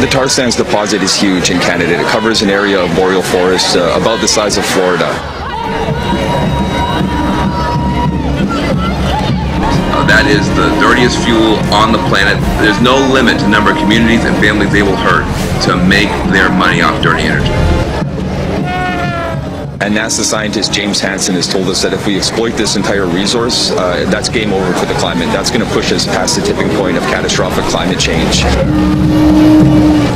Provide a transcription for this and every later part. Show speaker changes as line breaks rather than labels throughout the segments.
The tar sands deposit is huge in Canada. It covers an area of boreal forest about the size of Florida.
That is the dirtiest fuel on the planet. There's no limit to the number of communities and families they will hurt to make their money off dirty energy.
And NASA scientist James Hansen has told us that if we exploit this entire resource, that's game over for the climate. That's going to push us past the tipping point of catastrophic climate change.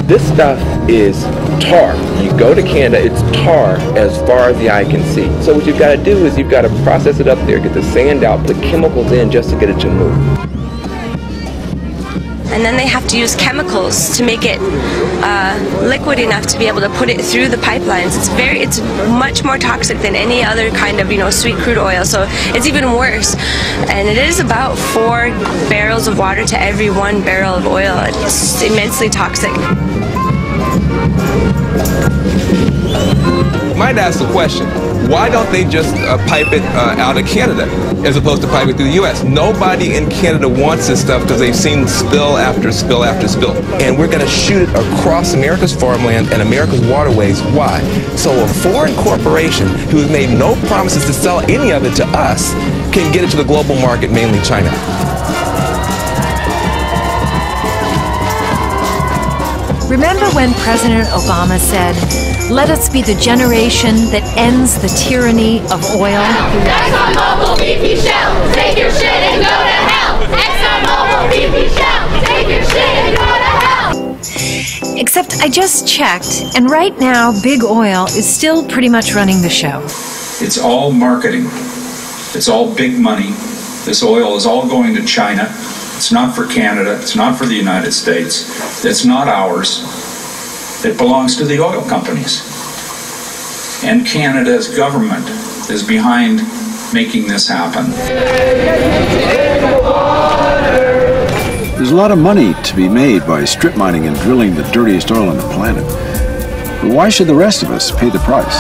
This stuff is tar. You go to Canada, it's tar as far as the eye can see. So what you've got to do is you've got to process it up there, get the sand out, put chemicals in just to get it to move.
And then they have to use chemicals to make it liquid enough to be able to put it through the pipelines. It's much more toxic than any other kind of, sweet crude oil. So it's even worse. And it is about 4 barrels of water to every 1 barrel of oil. It's immensely toxic.
Might ask the question, why don't they just pipe it out of Canada as opposed to pipe it through the U.S.? Nobody in Canada wants this stuff because they've seen spill after spill after spill. And we're going to shoot it across America's farmland and America's waterways. Why? So a foreign corporation who has made no promises to sell any of it to us can get it to the global market, mainly China.
Remember when President Obama said, "Let us be the generation that ends the tyranny of oil"?
ExxonMobil, BP, Shell, take your shit and go to hell! ExxonMobil, BP, Shell, take your shit and go to hell!
Except I just checked, and right now, big oil is still pretty much running the show.
It's all marketing. It's all big money. This oil is all going to China. It's not for Canada. It's not for the United States. It's not ours. It belongs to the oil companies. And Canada's government is behind making this happen.
There's a lot of money to be made by strip mining and drilling the dirtiest oil on the planet. But why should the rest of us pay the price?